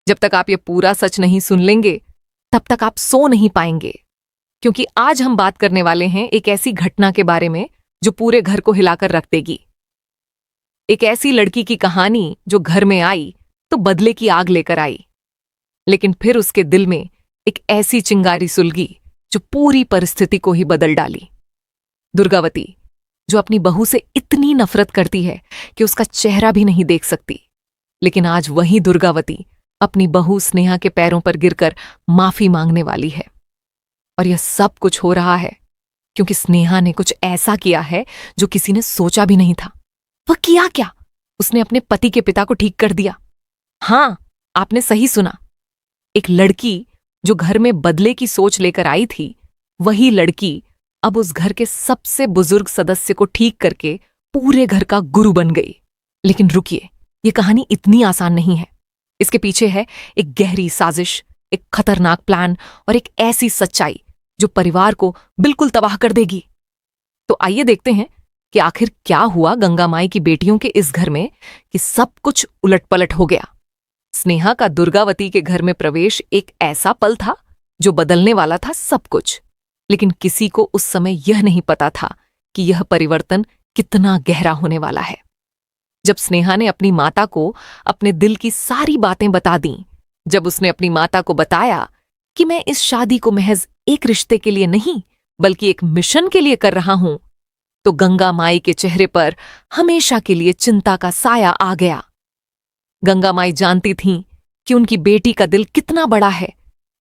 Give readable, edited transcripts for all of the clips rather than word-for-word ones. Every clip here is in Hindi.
जब तक आप ये पूरा सच नहीं सुन लेंगे तब तक आप सो नहीं पाएंगे, क्योंकि आज हम बात करने वाले हैं एक ऐसी घटना के बारे में जो पूरे घर को हिलाकर रख देगी। एक ऐसी लड़की की कहानी जो घर में आई तो बदले की आग लेकर आई, लेकिन फिर उसके दिल में एक ऐसी चिंगारी सुलगी जो पूरी परिस्थिति को ही बदल डाली। दुर्गावती, जो अपनी बहू से इतनी नफरत करती है कि उसका चेहरा भी नहीं देख सकती, लेकिन आज वही दुर्गावती अपनी बहू स्नेहा के पैरों पर गिरकर माफी मांगने वाली है। और यह सब कुछ हो रहा है क्योंकि स्नेहा ने कुछ ऐसा किया है जो किसी ने सोचा भी नहीं था। वह किया क्या? उसने अपने पति के पिता को ठीक कर दिया। हां, आपने सही सुना। एक लड़की जो घर में बदले की सोच लेकर आई थी, वही लड़की अब उस घर के सबसे बुजुर्ग सदस्य को ठीक करके पूरे घर का गुरु बन गई। लेकिन रुकिए, ये कहानी इतनी आसान नहीं है। इसके पीछे है एक गहरी साजिश, एक खतरनाक प्लान और एक ऐसी सच्चाई जो परिवार को बिल्कुल तबाह कर देगी। तो आइए देखते हैं कि आखिर क्या हुआ गंगा माई की बेटियों के इस घर में कि सब कुछ उलटपलट हो गया। स्नेहा का दुर्गावती के घर में प्रवेश एक ऐसा पल था जो बदलने वाला था सब कुछ, लेकिन किसी को उस समय यह नहीं पता था कि यह परिवर्तन कितना गहरा होने वाला है। जब स्नेहा ने अपनी माता को अपने दिल की सारी बातें बता दीं, जब उसने अपनी माता को बताया कि मैं इस शादी को महज एक रिश्ते के लिए नहीं बल्कि एक मिशन के लिए कर रहा हूं, तो गंगा माई के चेहरे पर हमेशा के लिए चिंता का साया आ गया। गंगा माई जानती थीं कि उनकी बेटी का दिल कितना बड़ा है,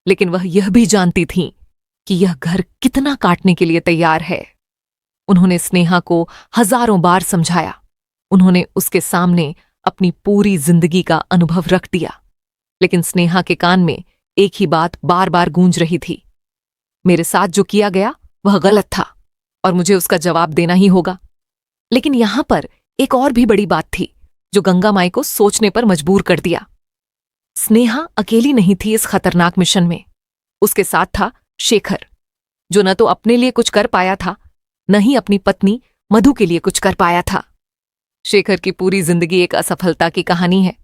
लेकिन वह यह भी जानती थीं कि यह घर कितना काटने के लिए तैयार है। उन्होंने स्नेहा को हजारों बार समझाया, उन्होंने उसके सामने अपनी पूरी जिंदगी का अनुभव रख दिया, लेकिन स्नेहा के कान में एक ही बात बार बार गूंज रही थी, मेरे साथ जो किया गया वह गलत था और मुझे उसका जवाब देना ही होगा। लेकिन यहां पर एक और भी बड़ी बात थी जो गंगा माई को सोचने पर मजबूर कर दिया। स्नेहा अकेली नहीं थी इस खतरनाक मिशन में। उसके साथ था शेखर, जो न तो अपने लिए कुछ कर पाया था, न ही अपनी पत्नी मधु के लिए कुछ कर पाया था। शेखर की पूरी जिंदगी एक असफलता की कहानी है।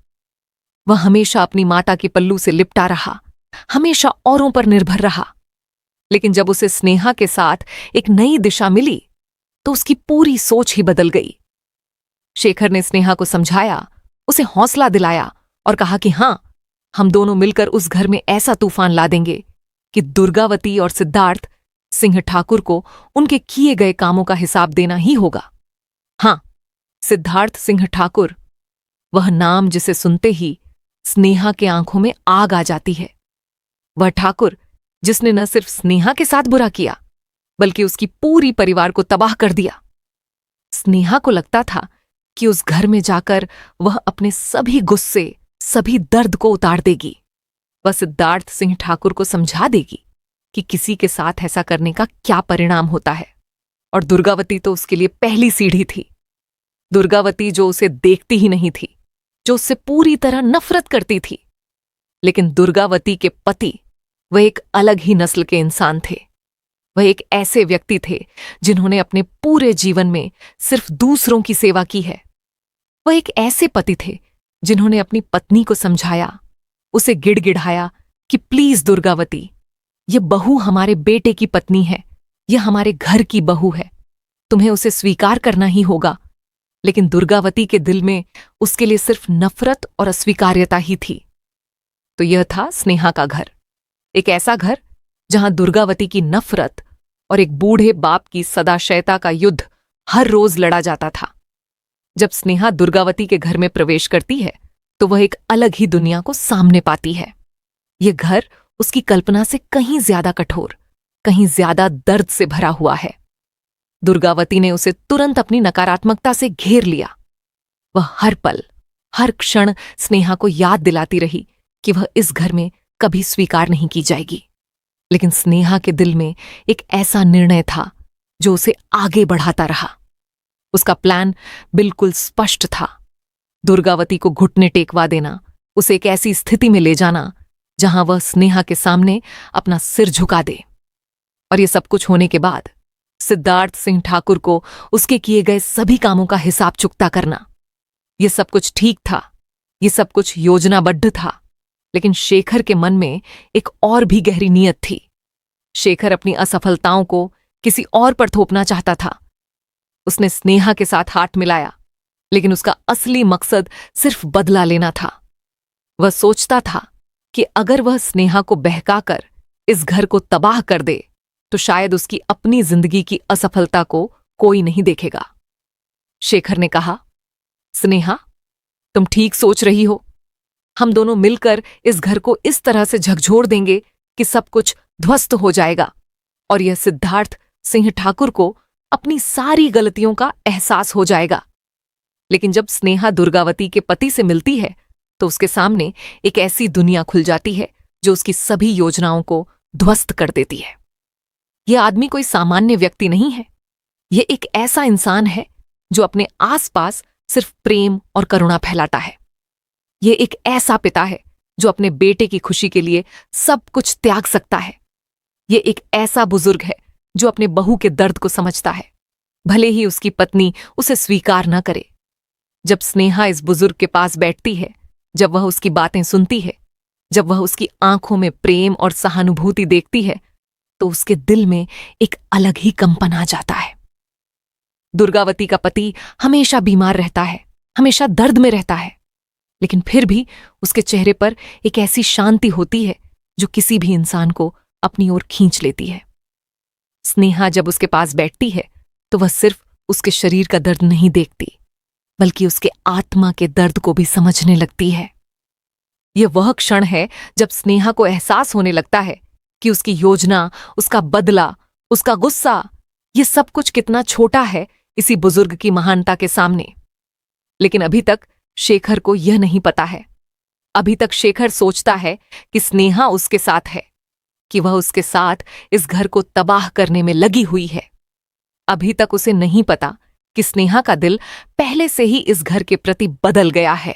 वह हमेशा अपनी माता के पल्लू से लिपटा रहा, हमेशा औरों पर निर्भर रहा। लेकिन जब उसे स्नेहा के साथ एक नई दिशा मिली तो उसकी पूरी सोच ही बदल गई। शेखर ने स्नेहा को समझाया, उसे हौसला दिलाया और कहा कि हां, हम दोनों मिलकर उस घर में ऐसा तूफान ला देंगे कि दुर्गावती और सिद्धार्थ सिंह ठाकुर को उनके किए गए कामों का हिसाब देना ही होगा। हां, सिद्धार्थ सिंह ठाकुर, वह नाम जिसे सुनते ही स्नेहा के आंखों में आग आ जाती है। वह ठाकुर जिसने न सिर्फ स्नेहा के साथ बुरा किया बल्कि उसकी पूरी परिवार को तबाह कर दिया। स्नेहा को लगता था कि उस घर में जाकर वह अपने सभी गुस्से, सभी दर्द को उतार देगी। वह सिद्धार्थ सिंह ठाकुर को समझा देगी कि किसी के साथ ऐसा करने का क्या परिणाम होता है। और दुर्गावती तो उसके लिए पहली सीढ़ी थी। दुर्गावती जो उसे देखती ही नहीं थी, जो उससे पूरी तरह नफरत करती थी। लेकिन दुर्गावती के पति वह एक अलग ही नस्ल के इंसान थे। वह एक ऐसे व्यक्ति थे जिन्होंने अपने पूरे जीवन में सिर्फ दूसरों की सेवा की है। वह एक ऐसे पति थे जिन्होंने अपनी पत्नी को समझाया, उसे गिड़गिड़ाया कि प्लीज दुर्गावती, ये बहू हमारे बेटे की पत्नी है, यह हमारे घर की बहू है, तुम्हें उसे स्वीकार करना ही होगा। लेकिन दुर्गावती के दिल में उसके लिए सिर्फ नफरत और अस्वीकार्यता ही थी। तो यह था स्नेहा का घर, एक ऐसा घर जहां दुर्गावती की नफरत और एक बूढ़े बाप की सदाशयता का युद्ध हर रोज लड़ा जाता था। जब स्नेहा दुर्गावती के घर में प्रवेश करती है तो वह एक अलग ही दुनिया को सामने पाती है। यह घर उसकी कल्पना से कहीं ज्यादा कठोर, कहीं ज्यादा दर्द से भरा हुआ है। दुर्गावती ने उसे तुरंत अपनी नकारात्मकता से घेर लिया। वह हर पल, हर क्षण स्नेहा को याद दिलाती रही कि वह इस घर में कभी स्वीकार नहीं की जाएगी। लेकिन स्नेहा के दिल में एक ऐसा निर्णय था जो उसे आगे बढ़ाता रहा। उसका प्लान बिल्कुल स्पष्ट था, दुर्गावती को घुटने टेकवा देना, उसे एक ऐसी स्थिति में ले जाना जहां वह स्नेहा के सामने अपना सिर झुका दे। और ये सब कुछ होने के बाद सिद्धार्थ सिंह ठाकुर को उसके किए गए सभी कामों का हिसाब चुकता करना। ये सब कुछ ठीक था, ये सब कुछ योजनाबद्ध था, लेकिन शेखर के मन में एक और भी गहरी नीयत थी। शेखर अपनी असफलताओं को किसी और पर थोपना चाहता था। उसने स्नेहा के साथ हाथ मिलाया, लेकिन उसका असली मकसद सिर्फ बदला लेना था। वह सोचता था कि अगर वह स्नेहा को बहकाकर इस घर को तबाह कर दे तो शायद उसकी अपनी जिंदगी की असफलता को कोई नहीं देखेगा। शेखर ने कहा, स्नेहा, तुम ठीक सोच रही हो। हम दोनों मिलकर इस घर को इस तरह से झकझोर देंगे कि सब कुछ ध्वस्त हो जाएगा और यह सिद्धार्थ सिंह ठाकुर को अपनी सारी गलतियों का एहसास हो जाएगा। लेकिन जब स्नेहा दुर्गावती के पति से मिलती है तो उसके सामने एक ऐसी दुनिया खुल जाती है जो उसकी सभी योजनाओं को ध्वस्त कर देती है। यह आदमी कोई सामान्य व्यक्ति नहीं है। यह एक ऐसा इंसान है जो अपने आसपास सिर्फ प्रेम और करुणा फैलाता है। यह एक ऐसा पिता है जो अपने बेटे की खुशी के लिए सब कुछ त्याग सकता है। यह एक ऐसा बुजुर्ग है जो अपने बहू के दर्द को समझता है, भले ही उसकी पत्नी उसे स्वीकार न करे। जब स्नेहा इस बुजुर्ग के पास बैठती है, जब वह उसकी बातें सुनती है, जब वह उसकी आंखों में प्रेम और सहानुभूति देखती है, तो उसके दिल में एक अलग ही कंपन आ जाता है। दुर्गावती का पति हमेशा बीमार रहता है, हमेशा दर्द में रहता है, लेकिन फिर भी उसके चेहरे पर एक ऐसी शांति होती है जो किसी भी इंसान को अपनी ओर खींच लेती है। स्नेहा जब उसके पास बैठती है तो वह सिर्फ उसके शरीर का दर्द नहीं देखती, बल्कि उसके आत्मा के दर्द को भी समझने लगती है। यह वह क्षण है जब स्नेहा को एहसास होने लगता है कि उसकी योजना, उसका बदला, उसका गुस्सा, यह सब कुछ कितना छोटा है इसी बुजुर्ग की महानता के सामने। लेकिन अभी तक शेखर को यह नहीं पता है। अभी तक शेखर सोचता है कि स्नेहा उसके साथ है, कि वह उसके साथ इस घर को तबाह करने में लगी हुई है। अभी तक उसे नहीं पता कि स्नेहा का दिल पहले से ही इस घर के प्रति बदल गया है।